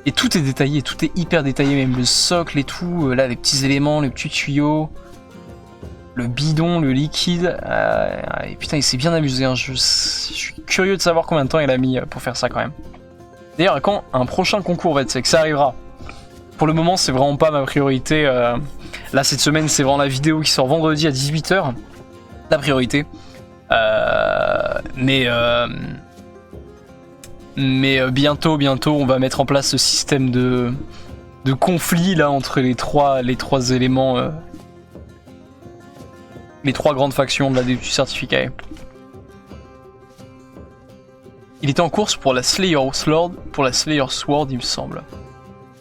Et tout est détaillé, tout est hyper détaillé, même le socle et tout, là les petits éléments, les petits tuyaux, le bidon, le liquide, et putain il s'est bien amusé, hein. Je suis curieux de savoir combien de temps il a mis pour faire ça quand même. D'ailleurs quand un prochain concours va être, c'est que ça arrivera. Pour le moment c'est vraiment pas ma priorité, là cette semaine c'est vraiment la vidéo qui sort vendredi à 18 h, la priorité. Mais bientôt on va mettre en place ce système de conflit là entre les trois éléments, les trois grandes factions de la du certificat. Il était en course pour la Slayer Sword, il me semble.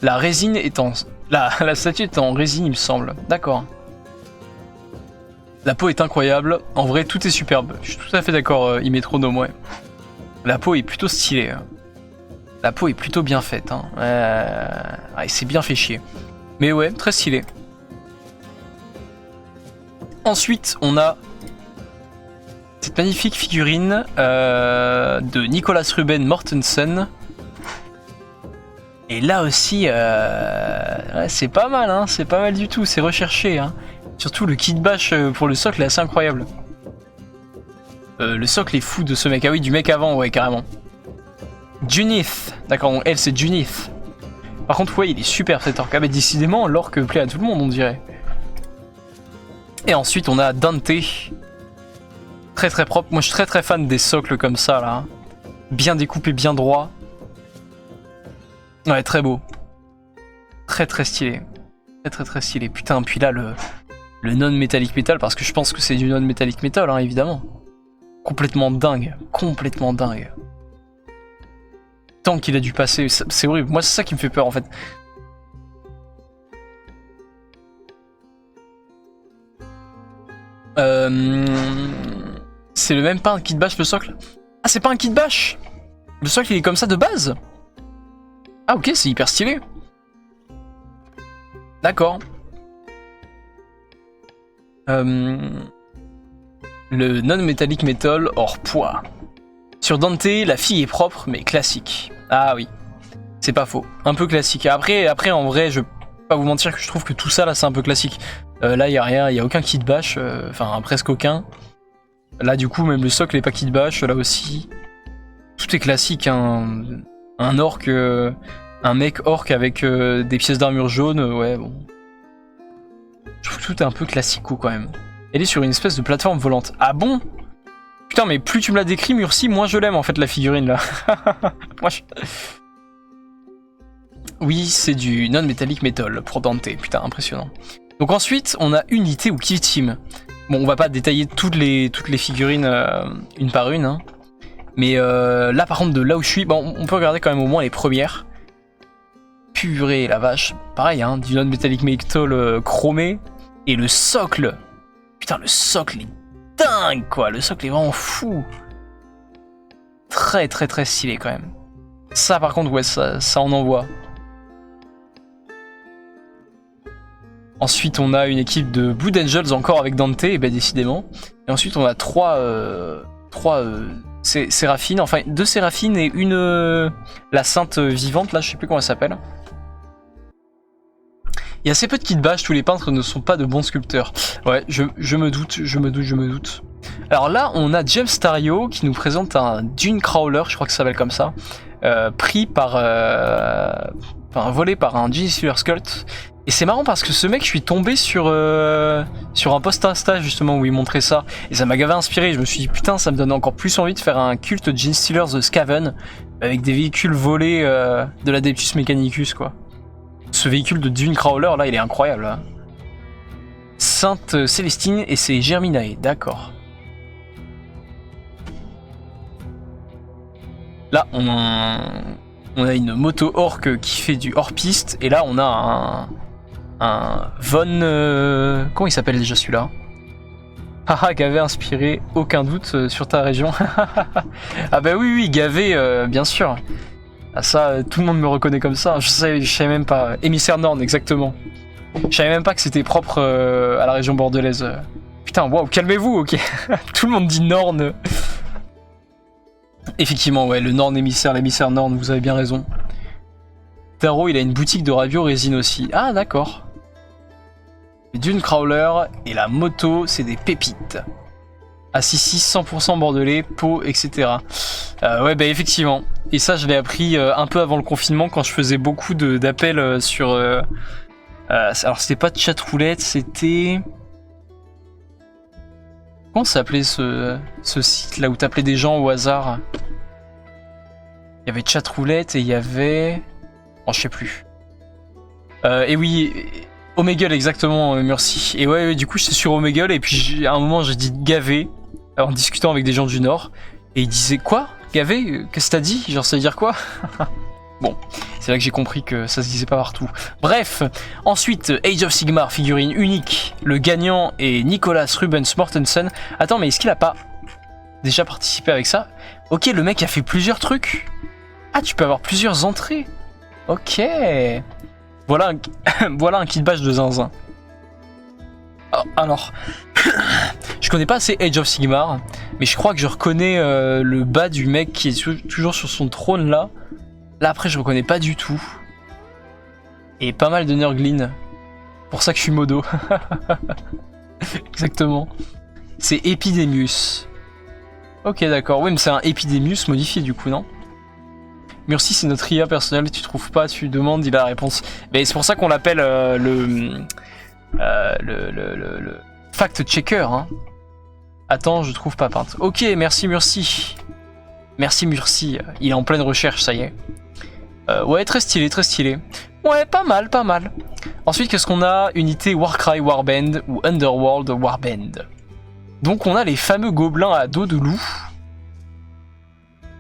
La résine est en la statue est en résine, il me semble. D'accord. La peau est incroyable. En vrai, tout est superbe. Je suis tout à fait d'accord, Imétronome, ouais. La peau est plutôt stylée. La peau est plutôt bien faite. Hein. Il s'est bien fait chier. Mais ouais, très stylé. Ensuite, on a cette magnifique figurine de Nicolas Ruben Mortensen. Et là aussi, ouais, c'est pas mal, hein. C'est pas mal du tout. C'est recherché. Hein. Surtout le kit bash pour le socle est assez incroyable. Le socle est fou de ce mec. Ah oui, du mec avant, ouais, carrément. Junith. D'accord, donc elle, c'est Junith. Par contre, ouais, il est super cet orc. Ah, mais décidément, l'orc plaît à tout le monde, on dirait. Et ensuite, on a Dante. Très très propre. Moi, je suis très fan des socles comme ça, là. Bien découpé, bien droit. Ouais, très beau. Très stylé. Très stylé. Putain, puis là, le non-metallic metal, parce que je pense que c'est du non-metallic metal, hein, évidemment. Complètement dingue. Tant qu'il a dû passer, c'est horrible. Moi, c'est ça qui me fait peur, en fait. C'est le même pas un kit bash, le socle? Ah, c'est pas un kit bash! Le socle, il est comme ça de base? Ah, ok, c'est hyper stylé. D'accord. Le non-metallic metal hors poids. Sur Dante, la fille est propre, mais classique. Ah oui, c'est pas faux. Un peu classique. Après en vrai, je vais pas vous mentir que je trouve que tout ça, là, c'est un peu classique. Là, il y a rien, il y a aucun kit bash. Enfin, presque aucun. Là, du coup, même le socle n'est pas kit bash, là aussi. Tout est classique, hein. Un orc... un mec orc avec des pièces d'armure jaune, ouais, bon. Je trouve que tout est un peu classico quand même. Elle est sur une espèce de plateforme volante. Ah bon? Putain, mais plus tu me la décris, Murcie, moins je l'aime en fait, la figurine là. Moi, Oui, c'est du non-metallic metal pour Dante. Putain, impressionnant. Donc ensuite, on a Unité ou Kill Team. Bon, on va pas détailler toutes les figurines une par une. Hein. Mais là, par contre, de là où je suis, bon, on peut regarder quand même au moins les premières. Purée, la vache. Pareil, hein, du non-metallic metal chromé. Et le socle. Putain, le socle est dingue, quoi. Le socle est vraiment fou. Très stylé, quand même. Ça, par contre, ouais, ça en envoie. Ensuite, on a une équipe de Blood Angels encore avec Dante, et ben décidément. Et ensuite, on a trois séraphines, enfin 2 séraphines et une la sainte vivante, là, je sais plus comment elle s'appelle. Il y a assez peu de kit bash, tous les peintres ne sont pas de bons sculpteurs. Ouais, je me doute. Alors là, on a James Stario qui nous présente un Dune Crawler, je crois que ça s'appelle comme ça, pris par... enfin, volé par un Gene Stealer Cult. Et c'est marrant parce que ce mec, je suis tombé sur un post Insta justement où il montrait ça. Et ça m'a gavé inspiré, je me suis dit putain, ça me donne encore plus envie de faire un culte Gene Stealer The Skaven avec des véhicules volés de l'Adeptus Mechanicus, quoi. Ce véhicule de Dune Crawler, là, il est incroyable. Hein. Sainte Célestine et c'est Germinae, d'accord. Là, on a une moto orc qui fait du hors-piste. Et là, on a un Von... comment il s'appelle déjà celui-là? Haha, Gavé inspiré, aucun doute sur ta région. Ah bah oui, Gavé, bien sûr. Ah ça, tout le monde me reconnaît comme ça. Je savais même pas. Émissaire Norn, exactement. Je savais même pas que c'était propre à la région bordelaise. Putain, waouh, calmez-vous, ok. Tout le monde dit Norn. Effectivement, ouais, le Norn émissaire, l'émissaire Norn, vous avez bien raison. Taro, il a une boutique de radio résine aussi. Ah, d'accord. Dune Crawler et la moto, c'est des pépites. A66, 100% bordelais, Pau, etc. Ouais, bah effectivement. Et ça, je l'ai appris un peu avant le confinement quand je faisais beaucoup d'appels sur... alors, c'était pas de chatroulette, c'était... Comment s'appelait ce site là où t'appelais des gens au hasard? Il y avait chatroulette et il y avait... Oh, je sais plus. Et oui, Omegle exactement, merci. Et ouais, du coup, j'étais sur Omegle et puis à un moment, j'ai dit gavé en discutant avec des gens du Nord. Et ils disaient quoi? Gavé? Qu'est-ce que t'as dit? Genre, ça veut dire quoi? Bon, c'est là que j'ai compris que ça se disait pas partout. Bref, ensuite, Age of Sigmar, figurine unique. Le gagnant est Nicolas Rubens Mortensen. Attends, mais est-ce qu'il a pas déjà participé avec ça? Ok, le mec a fait plusieurs trucs. Ah, tu peux avoir plusieurs entrées. Ok. Voilà voilà un kit badge de zinzin. Alors, je connais pas assez Age of Sigmar, mais je crois que je reconnais le bas du mec qui est toujours sur son trône là. Là après je reconnais pas du tout. Et pas mal de Nurglin. Pour ça que je suis modo. Exactement. C'est Epidemius. Ok d'accord, oui mais c'est un Epidemius modifié du coup, non? Merci, c'est notre IA personnelle, tu trouves pas, tu demandes, il a la réponse. Mais c'est pour ça qu'on l'appelle le fact-checker. Hein. Attends, je trouve pas peinte. Ok, merci Murcy. Merci Murcy, il est en pleine recherche, ça y est. Ouais, très stylé, très stylé. Ouais, pas mal, pas mal. Ensuite, qu'est-ce qu'on a? Unité Warcry Warband ou Underworld Warband. Donc on a les fameux gobelins à dos de loup.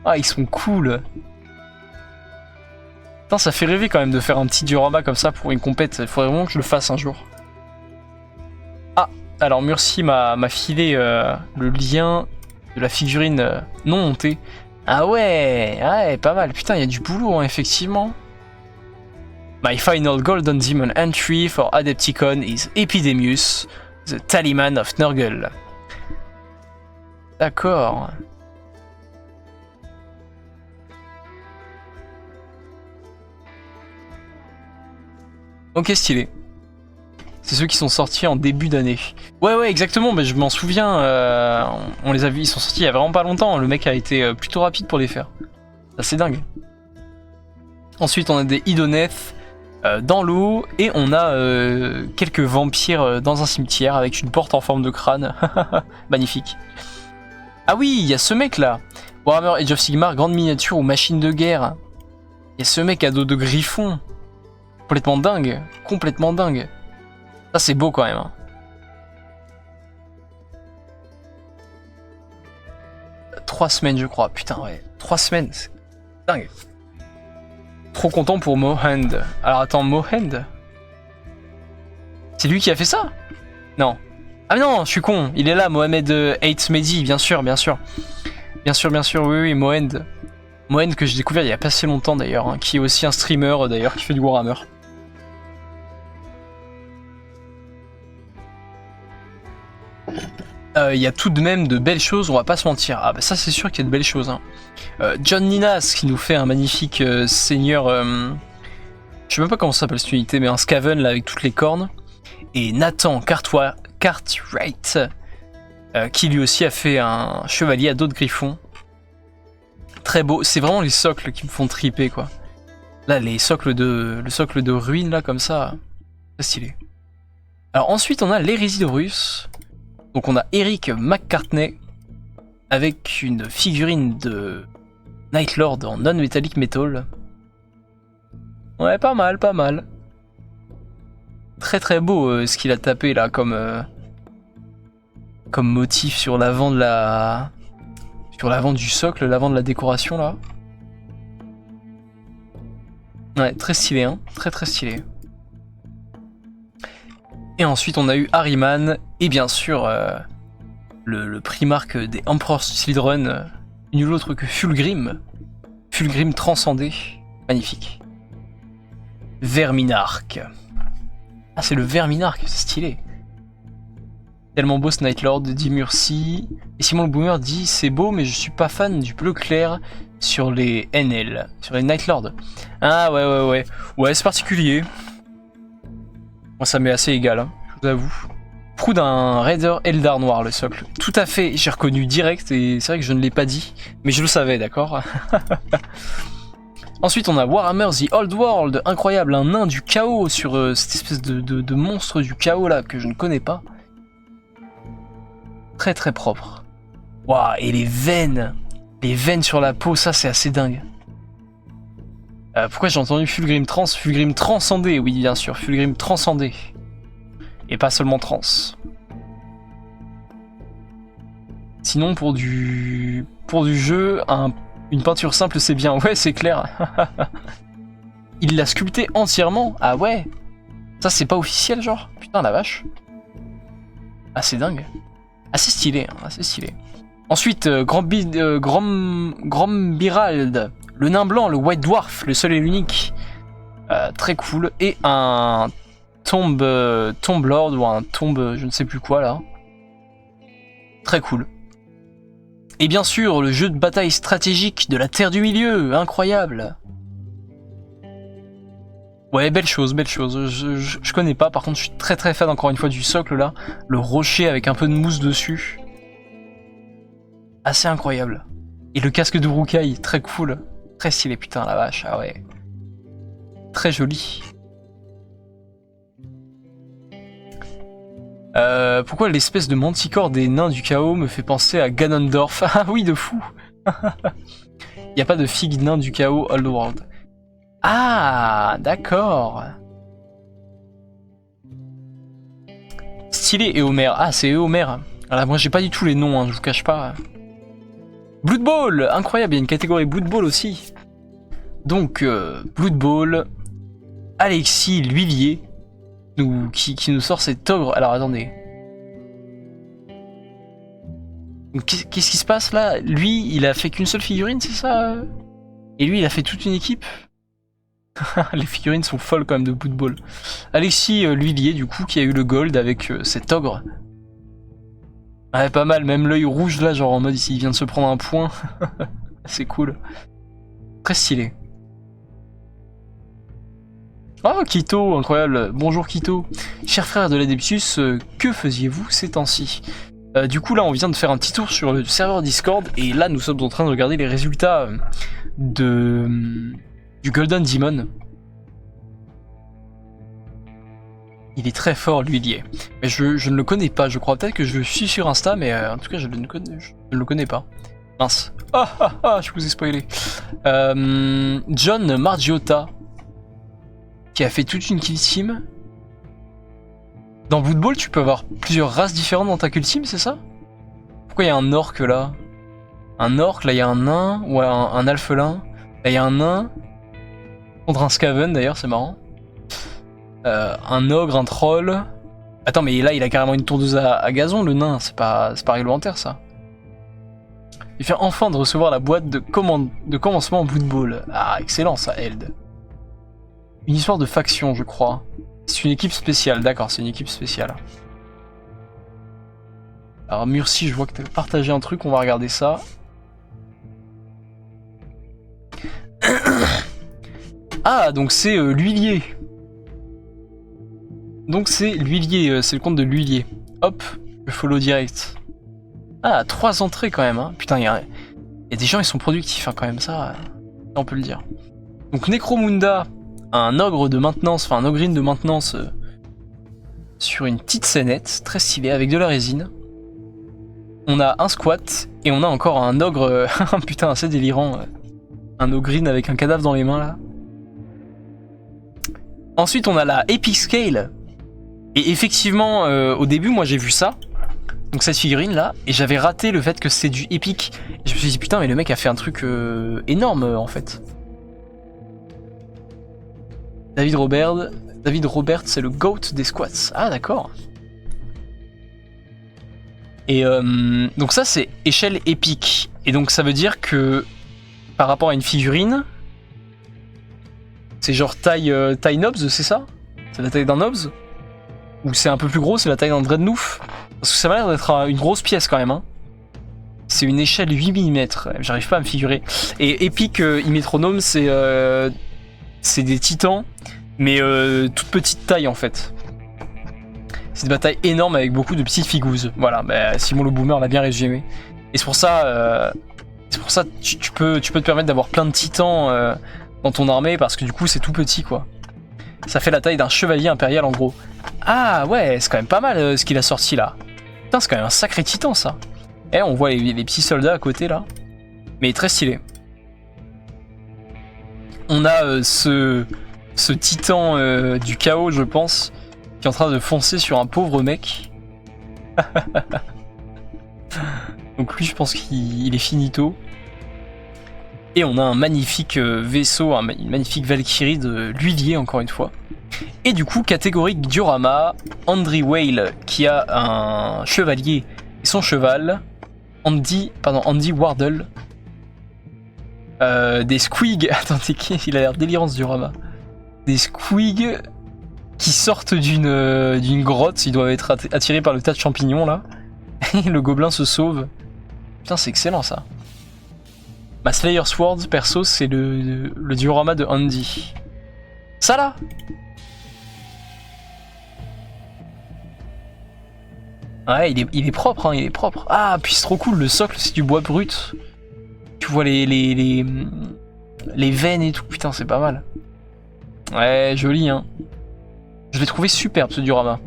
Ah, ils sont cool. Putain, ça fait rêver quand même de faire un petit diorama comme ça pour une compète. Il faudrait vraiment que je le fasse un jour. Ah, alors Murcy m'a filé le lien de la figurine non montée. Ah ouais, pas mal. Putain, il y a du boulot, hein, effectivement. My final golden demon entry for Adepticon is Epidemius, the Talisman of Nurgle. D'accord. Ok, stylé. C'est ceux qui sont sortis en début d'année. Ouais, exactement, mais je m'en souviens. On les a vus, ils sont sortis il y a vraiment pas longtemps. Le mec a été plutôt rapide pour les faire. C'est dingue. Ensuite, on a des Idoneth dans l'eau. Et on a quelques vampires dans un cimetière avec une porte en forme de crâne. Magnifique. Ah oui, il y a ce mec là. Warhammer Age of Sigmar, grande miniature ou machine de guerre. Il y a ce mec à dos de griffon. Complètement dingue, complètement dingue. Ça c'est beau quand même. Hein. 3 semaines je crois, putain ouais. 3 semaines, c'est dingue. Trop content pour Mohand. Alors attends, Mohand? C'est lui qui a fait ça? Non. Ah non, je suis con, il est là, Mohamed Hates Mehdi, bien sûr, bien sûr. Bien sûr, oui, Mohand. Mohand que j'ai découvert il y a pas si longtemps d'ailleurs, hein, qui est aussi un streamer d'ailleurs, qui fait du Warhammer. Il y a tout de même de belles choses, on va pas se mentir. Ah bah ça c'est sûr qu'il y a de belles choses. Hein. John Ninas qui nous fait un magnifique seigneur... je sais même pas comment ça s'appelle cette unité, mais un Skaven là avec toutes les cornes. Et Nathan Cartwright qui lui aussi a fait un chevalier à dos de griffon. Très beau, c'est vraiment les socles qui me font triper quoi. Là le socle de ruines là comme ça, c'est stylé. Alors ensuite on a l'hérésie de Horus. Donc on a Eric McCartney avec une figurine de Nightlord en non-metallic metal. Ouais, pas mal, pas mal. Très très beau ce qu'il a tapé là comme motif sur l'avant de la... Sur l'avant du socle, l'avant de la décoration là. Ouais, très stylé, hein. Très très stylé. Et ensuite on a eu Harryman et bien sûr le primarque des Emperor's Children, nul autre que Fulgrim. Fulgrim transcendé, magnifique. Verminarque. Ah c'est le Verminarque, c'est stylé. Tellement beau ce Nightlord, dit Murcy. Et Simon le Boomer dit c'est beau mais je suis pas fan du bleu clair sur les NL, sur les Night Lords. Ah ouais. Ouais, c'est particulier. Moi, ça m'est assez égal, hein, je vous avoue. Proue d'un Raider Eldar noir, le socle. Tout à fait, j'ai reconnu direct, et c'est vrai que je ne l'ai pas dit, mais je le savais, d'accord. Ensuite, on a Warhammer The Old World, incroyable, un nain du chaos sur cette espèce de monstre du chaos là que je ne connais pas. Très très propre. Waouh, et les veines sur la peau, ça c'est assez dingue. Pourquoi j'ai entendu Fulgrim transcendé, oui bien sûr, Fulgrim transcendé. Et pas seulement trans. Sinon pour du jeu, une peinture simple c'est bien, ouais c'est clair. Il l'a sculpté entièrement, ah ouais. Ça c'est pas officiel genre, putain la vache. Ah c'est dingue. Assez stylé, hein, assez stylé. Ensuite, Grambirald, le nain blanc, le White Dwarf, le seul et l'unique. Très cool. Et un Tomb Lord ou un Tomb je ne sais plus quoi là. Très cool. Et bien sûr, le jeu de bataille stratégique de la Terre du Milieu, incroyable. Ouais, belle chose, belle chose. Je connais pas, par contre je suis très très fan encore une fois du socle là. Le rocher avec un peu de mousse dessus. Assez incroyable. Et le casque de Rukai, très cool. Très stylé, putain la vache, ah ouais. Très joli. Pourquoi l'espèce de manticore des nains du chaos me fait penser à Ganondorf? Ah oui, de fou. Y a pas de figue nain du chaos Old World. Ah, d'accord. Stylé, Éomer. Ah, c'est Éomer. Alors, moi, j'ai pas du tout les noms, hein, je vous cache pas. Blood Bowl, incroyable, il y a une catégorie Blood Bowl aussi. Donc, Blood Bowl, Alexis l'huilier, qui nous sort cet ogre. Alors, attendez. Qu'est-ce qui se passe là? Lui, il a fait qu'une seule figurine, c'est ça? Et lui, il a fait toute une équipe? Les figurines sont folles quand même de Blood Bowl. Alexis l'huilier, du coup, qui a eu le gold avec cet ogre. Ouais, pas mal, même l'œil rouge là, genre en mode il vient de se prendre un point. C'est cool. Très stylé. Oh, Kito, incroyable. Bonjour Kito. Cher frère de l'Adeptus, que faisiez-vous ces temps-ci? Du coup là, on vient de faire un petit tour sur le serveur Discord, et là nous sommes en train de regarder les résultats du Golden Demon. Il est très fort, l'huilier. Mais je ne le connais pas, je crois. Peut-être que je le suis sur Insta, mais en tout cas, je ne le connais pas. Mince. Je vous ai spoilé. John Margiotta, qui a fait toute une kill team. Dans Blood Bowl, tu peux avoir plusieurs races différentes dans ta kill team, c'est ça? Pourquoi il y a un orc là? Un orc, là il y a un nain, ou un alphelin. Là il y a un nain. Contre un Skaven d'ailleurs, c'est marrant. Un ogre, un troll. Attends, mais là il a carrément une tondeuse à gazon, le nain, c'est pas réglementaire ça. Il vient enfin de recevoir la boîte de commencement Blood Bowl. Ah, excellent ça, Eld. Une histoire de faction, je crois. C'est une équipe spéciale, d'accord, c'est une équipe spéciale. Alors Murci, je vois que tu as partagé un truc, on va regarder ça. Ah, donc c'est l'huilier. Donc c'est l'huilier, c'est le compte de l'huilier. Hop, je follow direct. Ah, 3 entrées quand même, hein. Putain, il y a des gens, ils sont productifs hein, quand même, ça on peut le dire. Donc Necromunda, un ogre de maintenance, enfin un ogrine de maintenance sur une petite scénette, très stylée, avec de la résine. On a un squat, et on a encore un ogre, putain, assez délirant. Un ogrine avec un cadavre dans les mains, là. Ensuite, on a la Epic Scale. Et effectivement, au début, moi j'ai vu ça, donc cette figurine là, et j'avais raté le fait que c'est du épique. Et je me suis dit putain, mais le mec a fait un truc énorme en fait. David Robert, c'est le GOAT des squats. Ah d'accord. Et donc ça c'est échelle épique. Et donc ça veut dire que par rapport à une figurine, c'est genre taille Nobs, c'est ça? C'est la taille d'un Nobs? Ou c'est un peu plus gros, c'est la taille d'un Dreadnought? Parce que ça m'a l'air d'être une grosse pièce quand même. Hein. C'est une échelle 8 mm, j'arrive pas à me figurer. Et Epic Imetronome, c'est des titans, mais toute petite taille en fait. C'est des batailles énormes avec beaucoup de petites figouzes. Voilà, bah, Simon le Boomer l'a bien résumé. Et c'est pour ça, tu peux te permettre d'avoir plein de titans dans ton armée, parce que du coup c'est tout petit quoi. Ça fait la taille d'un chevalier impérial en gros. Ah ouais, c'est quand même pas mal ce qu'il a sorti là. Putain, c'est quand même un sacré titan ça. Et on voit les petits soldats à côté là. Mais très stylé. On a ce titan du chaos, je pense, qui est en train de foncer sur un pauvre mec. Donc lui, je pense qu'il est finito. Et on a un magnifique vaisseau, une magnifique Valkyrie de l'huilier, encore une fois. Et du coup, catégorie diorama, Andrew Whale qui a un chevalier et son cheval. Andy Wardle. Des squigs. Attendez, il a l'air délirant ce diorama. Des squigs qui sortent d'une grotte. Ils doivent être attirés par le tas de champignons là. Et le gobelin se sauve. Putain, c'est excellent ça. Ma Slayer Sword, perso, c'est le diorama de Andy. Ça là! Ouais, il est propre, hein, il est propre. Ah, puis c'est trop cool, le socle, c'est du bois brut. Tu vois les veines et tout, putain, c'est pas mal. Ouais, joli, hein. Je l'ai trouvé superbe, ce diorama.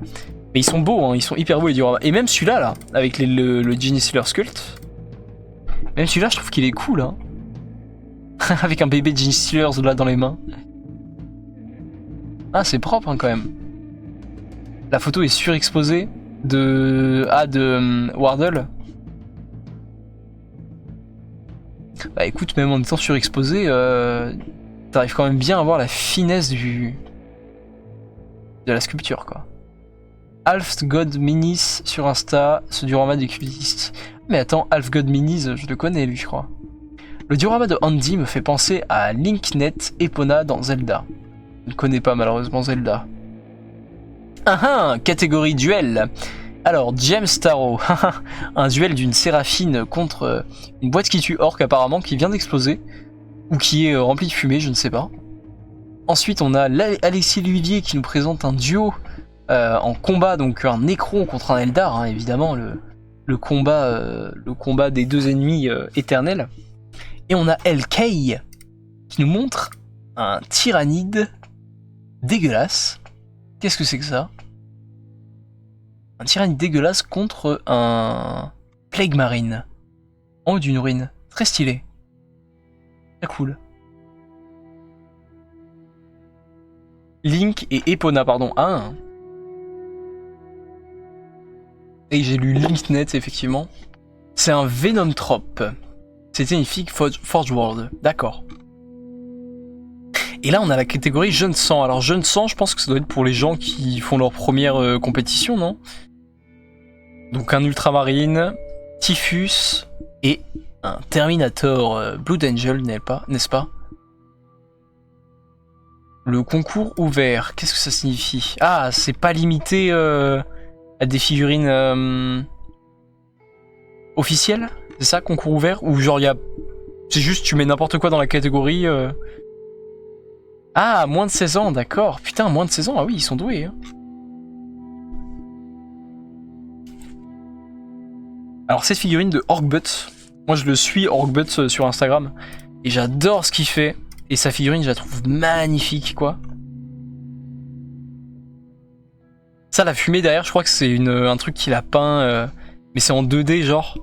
Mais ils sont beaux, hein, ils sont hyper beaux, les dioramas. Et même celui-là, là, avec le Genie Stealer Sculpt. Même celui-là, je trouve qu'il est cool, hein. Avec un bébé Genie Stealers là dans les mains. Ah, c'est propre, hein, quand même. La photo est surexposée de Wardle. Bah écoute, même en étant surexposé, t'arrives quand même bien à voir la finesse de la sculpture quoi. Half God Minis sur Insta, ce diorama des cultistes. Mais attends, Half God Minis, je le connais lui je crois. Le diorama de Andy me fait penser à Linknet Epona dans Zelda. Je ne connais pas malheureusement Zelda. Catégorie duel. Alors, James Tarot, un duel d'une séraphine contre une boîte qui tue orc apparemment, qui vient d'exploser, ou qui est remplie de fumée, je ne sais pas. Ensuite, on a Alexis L'Huillier qui nous présente un duo en combat, donc un Necron contre un Eldar, hein, évidemment, le combat des deux ennemis éternels. Et on a LK qui nous montre un tyrannide dégueulasse. Qu'est-ce que c'est que ça ? Un tyrannide dégueulasse contre un Plague Marine. En haut d'une ruine. Très stylé. Très cool. Link et Epona, pardon. Ah. Et j'ai lu Linknet, effectivement. C'est un Venomtrop. C'était une figue Forge World. D'accord. Et là, on a la catégorie jeune sang. Alors, jeune sang, je pense que ça doit être pour les gens qui font leur première compétition, non ? Donc, un Ultramarine, Typhus et un Terminator Blood Angel, n'est-ce pas ? Le concours ouvert, qu'est-ce que ça signifie ? Ah, c'est pas limité à des figurines officielles ? C'est ça, concours ouvert ? Ou genre, c'est juste, tu mets n'importe quoi dans la catégorie Ah, moins de 16 ans, d'accord. Putain, moins de 16 ans, ah oui, ils sont doués. Hein. Alors, cette figurine de Orkbutt, moi je le suis, Orkbutt, sur Instagram, et j'adore ce qu'il fait. Et sa figurine, je la trouve magnifique, quoi. Ça, la fumée derrière, je crois que c'est un truc qu'il a peint, mais c'est en 2D, genre.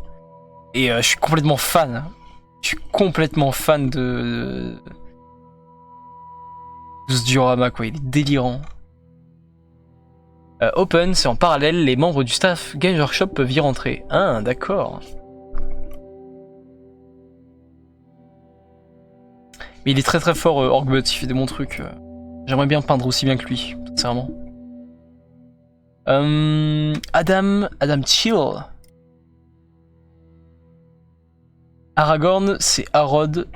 Et je suis complètement fan. Je suis complètement fan de ce diorama, quoi. Il est délirant. Open, c'est en parallèle, les membres du staff Game Workshop peuvent y rentrer. Ah, d'accord. Mais il est très très fort, Orkbutt, il fait des bons trucs. J'aimerais bien peindre aussi bien que lui, sincèrement. Adam Chill. Aragorn, c'est Harod.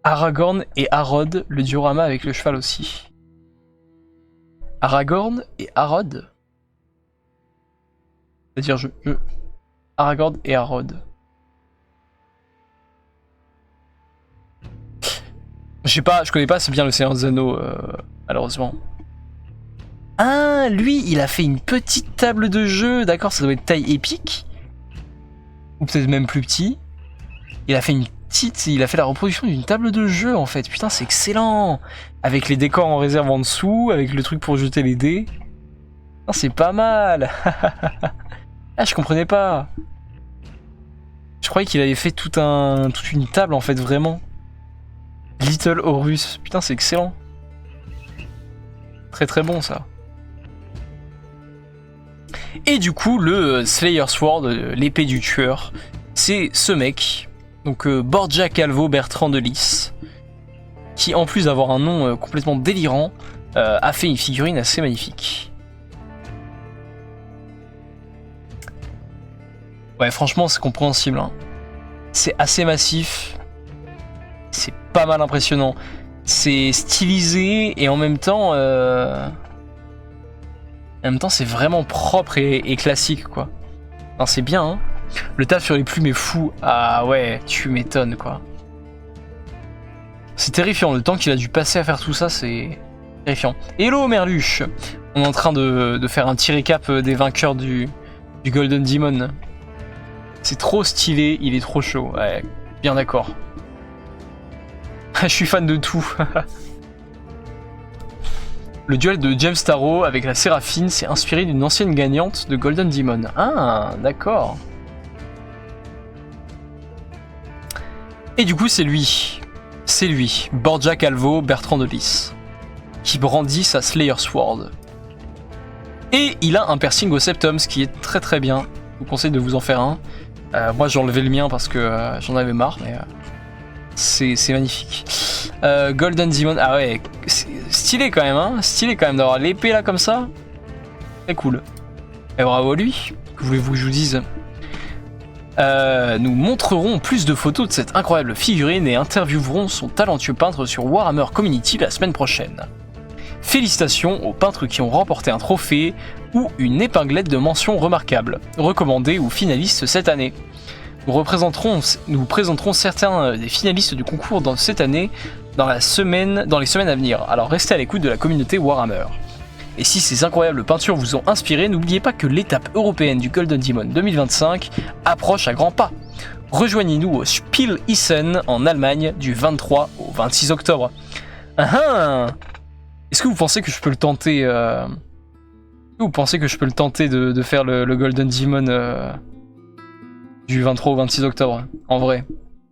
Aragorn et Harod, le diorama avec le cheval aussi. Aragorn et Harod. C'est-à-dire, Aragorn et Harrod. Je connais pas assez bien le Seigneur des Anneaux, malheureusement. Ah, lui, il a fait une petite table de jeu, d'accord, ça doit être taille épique. Ou peut-être même plus petit. Il a fait la reproduction d'une table de jeu en fait. Putain, c'est excellent. Avec les décors en réserve en dessous, avec le truc pour jeter les dés. C'est pas mal. Ah, je comprenais pas. Je croyais qu'il avait fait toute une table en fait, vraiment. Little Horus. Putain, c'est excellent. Très très bon ça. Et du coup, le Slayer Sword, l'épée du tueur, c'est ce mec, donc Borja Calvo Bertrand de Lis, qui en plus d'avoir un nom complètement délirant, a fait une figurine assez magnifique. Ouais, franchement, c'est compréhensible. Hein. C'est assez massif, c'est pas mal impressionnant. C'est stylisé et en même temps... c'est vraiment propre et classique, quoi. C'est bien, hein. Le taf sur les plumes est fou. Ah ouais, tu m'étonnes, quoi. C'est terrifiant. Le temps qu'il a dû passer à faire tout ça, c'est terrifiant. Hello, Merluche. On est en train de faire un petit récap des vainqueurs du Golden Demon. C'est trop stylé, il est trop chaud. Ouais, bien d'accord. Je suis fan de tout. Le duel de James Tarot avec la Séraphine s'est inspiré d'une ancienne gagnante de Golden Demon. Ah, d'accord. Et du coup, c'est lui, Borja Calvo Bertrand de Lis, qui brandit sa Slayer Sword. Et il a un piercing au septum, ce qui est très très bien. Je vous conseille de vous en faire un. Moi, j'ai enlevé le mien parce que j'en avais marre, mais c'est magnifique. Golden Demon, ah ouais, stylé quand même, hein, stylé quand même d'avoir l'épée là comme ça. Très cool. Et bravo à lui. Que voulez-vous que je vous dise? Nous montrerons plus de photos de cette incroyable figurine et interviewerons son talentueux peintre sur Warhammer Community la semaine prochaine. Félicitations aux peintres qui ont remporté un trophée ou une épinglette de mention remarquable, recommandés ou finalistes cette année. Nous présenterons certains des finalistes du concours cette année dans les semaines à venir, alors restez à l'écoute de la communauté Warhammer. Et si ces incroyables peintures vous ont inspiré, n'oubliez pas que l'étape européenne du Golden Demon 2025 approche à grands pas. Rejoignez-nous au Spiel Essen en Allemagne du 23 au 26 octobre. Est-ce que vous pensez que je peux le tenter de faire le Golden Demon du 23 au 26 octobre, en vrai?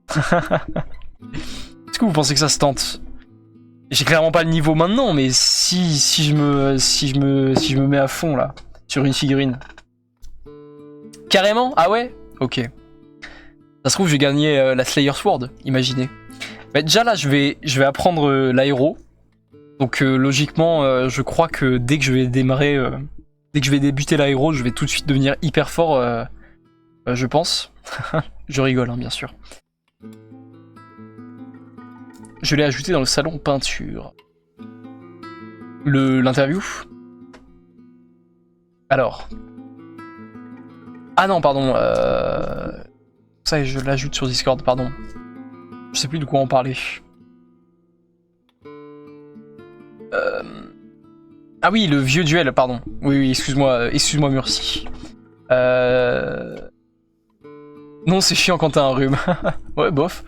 Est-ce que vous pensez que ça se tente? J'ai clairement pas le niveau maintenant, mais si je me mets à fond là sur une figurine. Carrément? Ah ouais? Ok. Ça se trouve, je vais gagner la Slayer Sword, imaginez. Bah, déjà là, je vais apprendre l'aéro. Donc logiquement, je crois que dès que je vais débuter l'aéro, je vais tout de suite devenir hyper fort, je pense. Je rigole, hein, bien sûr. Je l'ai ajouté dans le salon peinture. L'interview. Alors. Ah non, pardon. Ça, je l'ajoute sur Discord, pardon. Je sais plus de quoi on parlait. Ah oui, le vieux duel, pardon. Oui, excuse-moi, Murci. Non, c'est chiant quand t'as un rhume. Ouais, bof.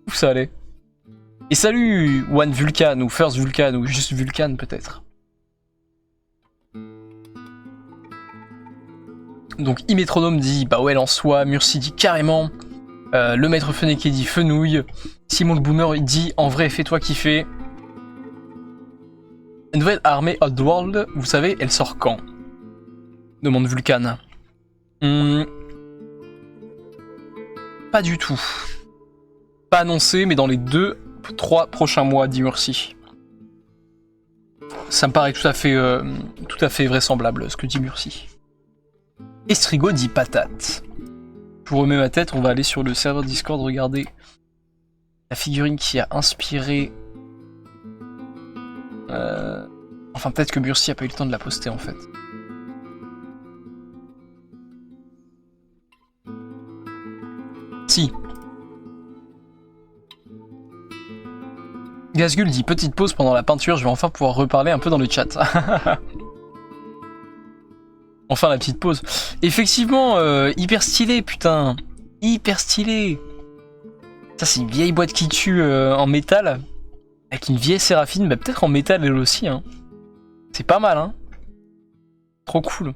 Où ça allait? Et salut One Vulcan, ou First Vulcan, ou juste Vulcan peut-être. Donc Imétronome dit bah ouais, en soi, Murci dit carrément. Le maître Feneke dit fenouille. Simon le Boomer il dit en vrai fais-toi kiffer. Une nouvelle armée Oddworld, vous savez, elle sort quand? Demande Vulcan. Pas du tout. Pas annoncé, mais dans les 2-3 prochains mois, dit Murci. Ça me paraît tout à fait vraisemblable, ce que dit Murci. Estrigo dit patate. Je vous remets ma tête, on va aller sur le serveur Discord regarder la figurine qui a inspiré... Enfin, peut-être que Murci a pas eu le temps de la poster, en fait. Merci. Gazgul dit petite pause pendant la peinture, je vais enfin pouvoir reparler un peu dans le chat. Enfin la petite pause. Effectivement, hyper stylé, putain. Hyper stylé. Ça c'est une vieille boîte qui tue en métal. Avec une vieille séraphine, bah, peut-être en métal elle aussi. Hein. C'est pas mal, hein. Trop cool.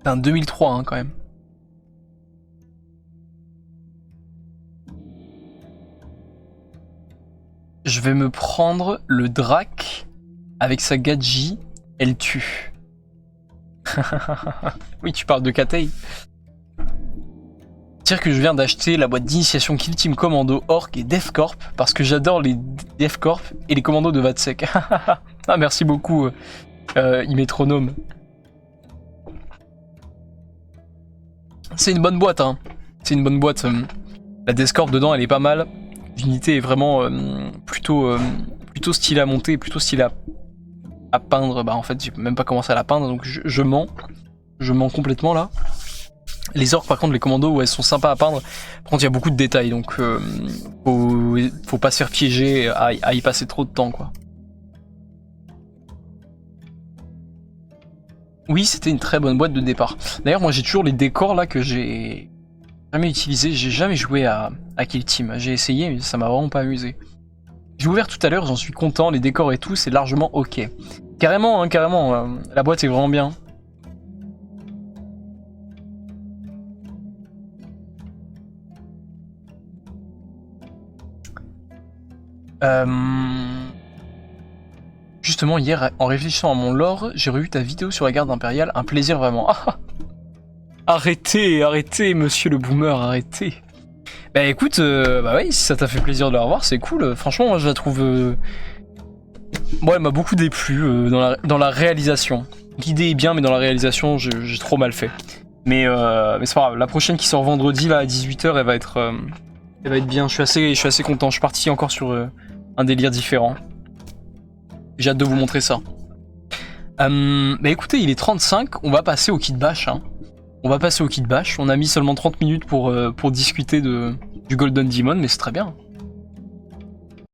C'est un 2003 hein, quand même. Je vais me prendre le Drac avec sa Gadji, elle tue. Oui, tu parles de Katei. Dire que je viens d'acheter la boîte d'initiation Kill Team Commando Orc et Deathcorp parce que j'adore les Deathcorp et les commandos de Vatsec. Ah, merci beaucoup, Imétronome. C'est une bonne boîte, hein. C'est une bonne boîte. La Deathcorp dedans, elle est pas mal. L'unité est vraiment plutôt stylée à monter, plutôt stylée à peindre. Bah en fait, j'ai même pas commencé à la peindre, donc je mens. Je mens complètement là. Les orques, par contre, les commandos, ouais, elles sont sympas à peindre. Par contre, il y a beaucoup de détails, donc faut pas se faire piéger à y passer trop de temps, quoi. Oui, c'était une très bonne boîte de départ. D'ailleurs, moi, j'ai toujours les décors là que j'ai jamais utilisés. J'ai jamais joué à Kill Team. J'ai essayé, mais ça m'a vraiment pas amusé. J'ai ouvert tout à l'heure, j'en suis content. Les décors et tout, c'est largement ok. Carrément, hein, carrément. La boîte est vraiment bien. Justement, hier, en réfléchissant à mon lore, j'ai revu ta vidéo sur la garde impériale. Un plaisir vraiment. Arrêtez, arrêtez, monsieur le boomer, arrêtez. Bah écoute, bah oui, si ça t'a fait plaisir de la revoir, c'est cool. Franchement, moi je la trouve... Moi, elle m'a beaucoup déplu dans la réalisation. L'idée est bien, mais dans la réalisation, j'ai trop mal fait. Mais c'est pas grave, la prochaine qui sort vendredi, là, à 18h, elle va être bien. Je suis assez content, je suis parti encore sur un délire différent. J'ai hâte de vous montrer ça. Bah écoutez, il est 35, on va passer au kit bash. Hein. On va passer au kit bash. On a mis seulement 30 minutes pour discuter du Golden Demon, mais c'est très bien.